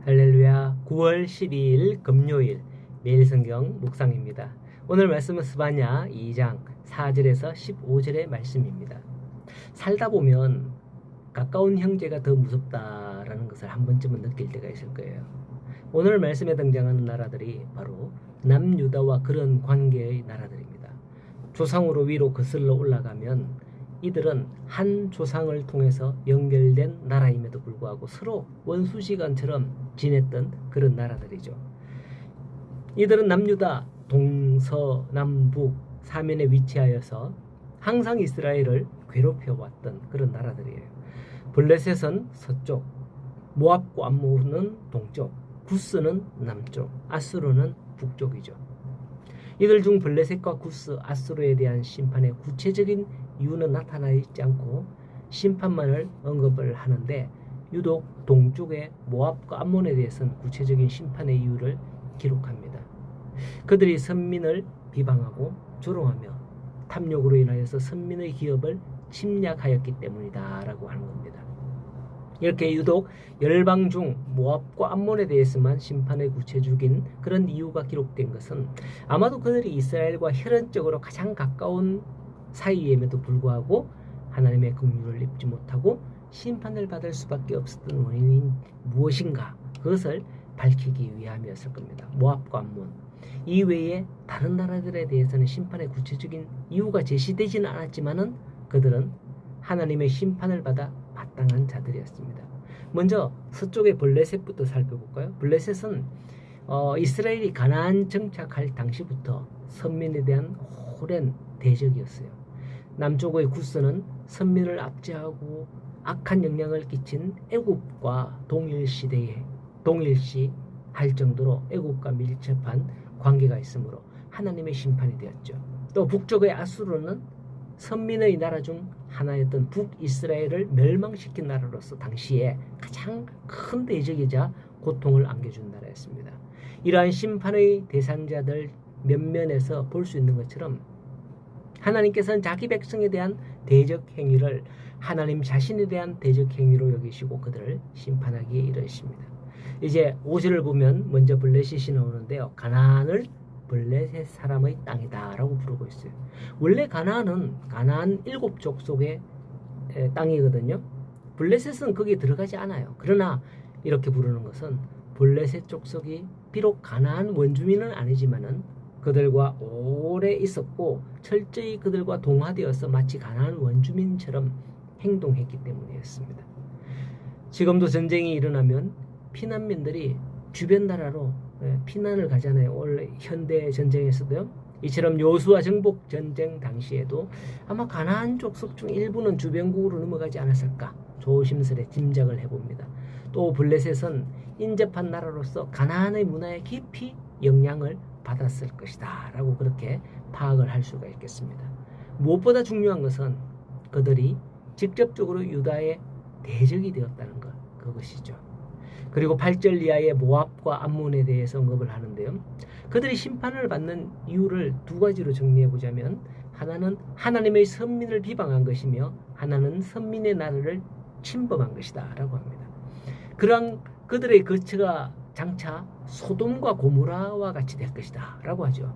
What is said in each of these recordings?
할렐루야. 9월 12일 금요일 매일 성경 묵상입니다. 오늘 말씀은 스바냐 2장 4절에서 15절의 말씀입니다. 살다 보면 가까운 형제가 더 무섭다라는 것을 한 번쯤은 느낄 때가 있을 거예요. 오늘 말씀에 등장하는 나라들이 바로 남유다와 그런 관계의 나라들입니다. 조상으로 위로 거슬러 올라가면 이들은 한 조상을 통해서 연결된 나라임에도 불구하고 서로 원수지간처럼 지냈던 그런 나라들이죠. 이들은 남유다 동서남북 사면에 위치하여서 항상 이스라엘을 괴롭혀왔던 그런 나라들이에요. 블레셋은 서쪽, 모압과 암몬은 동쪽, 구스는 남쪽, 아수르는 북쪽이죠. 이들 중 블레셋과 구스, 아수르에 대한 심판의 구체적인 이유는 나타나 있지 않고 심판만을 언급을 하는데 유독 동쪽의 모압과 암몬에 대해서는 구체적인 심판의 이유를 기록합니다. 그들이 선민을 비방하고 조롱하며 탐욕으로 인하여서 선민의 기업을 침략하였기 때문이다 라고 하는 겁니다. 이렇게 유독 열방 중 모압과 암몬에 대해서만 심판의 구체적인 그런 이유가 기록된 것은 아마도 그들이 이스라엘과 혈연적으로 가장 가까운 사이임에도 불구하고 하나님의 긍휼을 입지 못하고 심판을 받을 수밖에 없었던 원인이 무엇인가, 그것을 밝히기 위함이었을 겁니다. 모압과 암몬 이외에 다른 나라들에 대해서는 심판의 구체적인 이유가 제시되지는 않았지만은 그들은 하나님의 심판을 받아 마땅한 자들이었습니다. 먼저 서쪽의 블레셋부터 살펴볼까요? 블레셋은 이스라엘이 가나안 정착할 당시부터 선민에 대한 오랜 대적이었어요. 남쪽의 구스는 선민을 압제하고 악한 영향을 끼친 애굽과 동일시할 정도로 애굽과 밀접한 관계가 있으므로 하나님의 심판이 되었죠. 또 북쪽의 아수르는 선민의 나라 중 하나였던 북이스라엘을 멸망시킨 나라로서 당시에 가장 큰 대적이자 고통을 안겨준 나라였습니다. 이러한 심판의 대상자들 면면에서 볼 수 있는 것처럼 하나님께서는 자기 백성에 대한 대적 행위를 하나님 자신에 대한 대적 행위로 여기시고 그들을 심판하기에 이르십니다. 이제 5절을 보면 먼저 블레셋이 나오는데요. 가나안을 블레셋 사람의 땅이다 라고 부르고 있어요. 원래 가나안은 가나안 7족속의 땅이거든요. 블레셋은 거기에 들어가지 않아요. 그러나 이렇게 부르는 것은 블레셋 족속이 비록 가나안 원주민은 아니지만은 그들과 오래 있었고 철저히 그들과 동화되어서 마치 가나안 원주민처럼 행동했기 때문이었습니다. 지금도 전쟁이 일어나면 피난민들이 주변 나라로 피난을 가잖아요. 원래 현대 전쟁에서도요. 이처럼 여호수아 정복 전쟁 당시에도 아마 가나안 족속 중 일부는 주변국으로 넘어가지 않았을까 조심스레 짐작을 해봅니다. 또 블레셋은 인접한 나라로서 가나안의 문화에 깊이 영향을 받았을 것이다 라고 그렇게 파악을 할 수가 있겠습니다. 무엇보다 중요한 것은 그들이 직접적으로 유다의 대적이 되었다는 것, 그것이죠. 그리고 8절 이하의 모압과 암몬에 대해서 언급을 하는데요. 그들이 심판을 받는 이유를 두 가지로 정리해 보자면 하나는 하나님의 선민을 비방한 것이며 하나는 선민의 나라를 침범한 것이다 라고 합니다. 그러한 그들의 거처가 장차 소돔과 고모라와 같이 될 것이다 라고 하죠.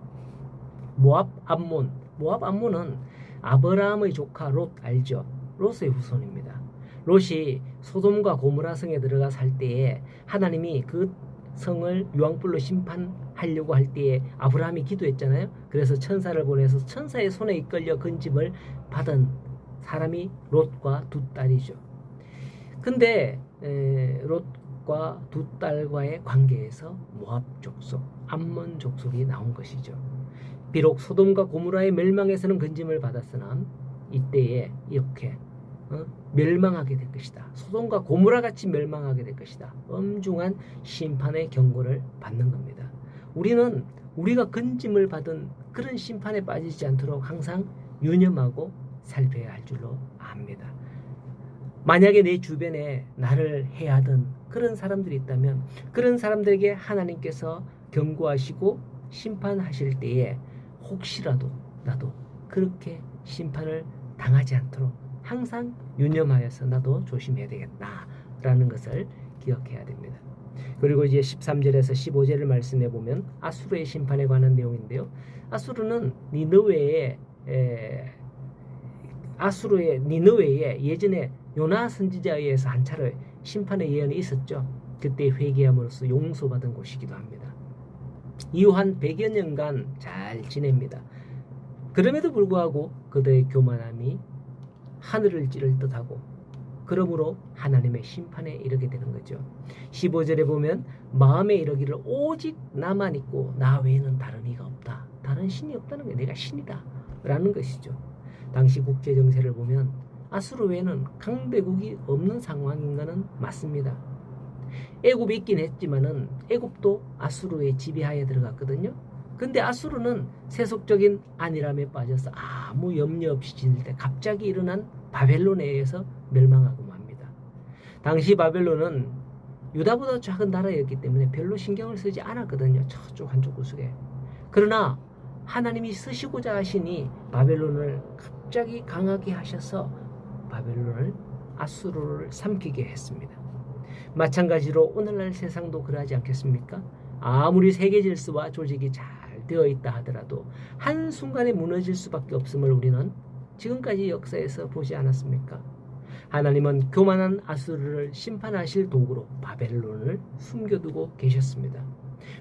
모압 암몬은 아브라함의 조카 롯 알죠? 롯의 후손입니다. 롯이 소돔과 고모라 성에 들어가 살 때에 하나님이 그 성을 유황불로 심판하려고 할 때에 아브라함이 기도했잖아요. 그래서 천사를 보내서 천사의 손에 이끌려 건짐을 받은 사람이 롯과 두 딸이죠. 근데 롯과 두 딸과의 관계에서 모압 족속, 암몬 족속이 나온 것이죠. 비록 소돔과 고모라의 멸망에서는 건짐을 받았으나 이때에 이렇게 멸망하게 될 것이다. 소돔과 고모라 같이 멸망하게 될 것이다. 엄중한 심판의 경고를 받는 겁니다. 우리는 우리가 건짐을 받은 그런 심판에 빠지지 않도록 항상 유념하고 살펴야 할 줄로 압니다. 만약에 내 주변에 나를 해하던 그런 사람들이 있다면 그런 사람들에게 하나님께서 경고하시고 심판하실 때에 혹시라도 나도 그렇게 심판을 당하지 않도록 항상 유념하여서 나도 조심해야 되겠다라는 것을 기억해야 됩니다. 그리고 이제 13절에서 15절을 말씀해 보면 아수르의 심판에 관한 내용인데요. 아수르는 니느웨에 예전에 요나 선지자에 의해서 한 차례 심판의 예언이 있었죠. 그때 회개함으로써 용서받은 곳이기도 합니다. 이후 한 100여 년간 잘 지냅니다. 그럼에도 불구하고 그들의 교만함이 하늘을 찌를 듯하고 그러므로 하나님의 심판에 이르게 되는 거죠. 15절에 보면 마음에 이르기를 오직 나만 있고 나 외에는 다른 이가 없다. 다른 신이 없다는 게 내가 신이다 라는 것이죠. 당시 국제 정세를 보면 아수르 외에는 강대국이 없는 상황인 것은 맞습니다. 애굽이 있긴 했지만은 애굽도 아수르의 지배하에 들어갔거든요. 근데 아수르는 세속적인 안일함에 빠져서 아무 염려 없이 지낼 때 갑자기 일어난 바벨론에 의해서 멸망하고 맙니다. 당시 바벨론은 유다보다 작은 나라였기 때문에 별로 신경을 쓰지 않았거든요. 저쪽 한쪽 구석에. 그러나 하나님이 쓰시고자 하시니 바벨론을 갑자기 강하게 하셔서 바벨론을 아수르를 삼키게 했습니다. 마찬가지로 오늘날 세상도 그러하지 않겠습니까? 아무리 세계 질서와 조직이 잘 되어 있다 하더라도 한순간에 무너질 수밖에 없음을 우리는 지금까지 역사에서 보지 않았습니까? 하나님은 교만한 아수르를 심판하실 도구로 바벨론을 숨겨두고 계셨습니다.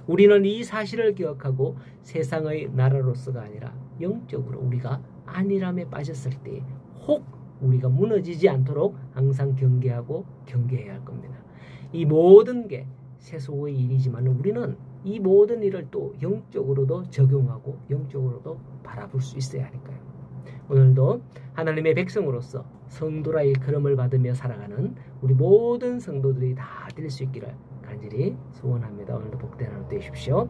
우리는 이 사실을 기억하고 세상의 나라로서가 아니라 영적으로 우리가 안일함에 빠졌을 때 혹 우리가 무너지지 않도록 항상 경계하고 경계해야 할 겁니다. 이 모든 게 세속의 일이지만 우리는 이 모든 일을 또 영적으로도 적용하고 영적으로도 바라볼 수 있어야 하니까요. 오늘도 하나님의 백성으로서 성도라의 걸음을 받으며 살아가는 우리 모든 성도들이 다 될 수 있기를 간절히 소원합니다. 오늘도 복된 하루 되십시오.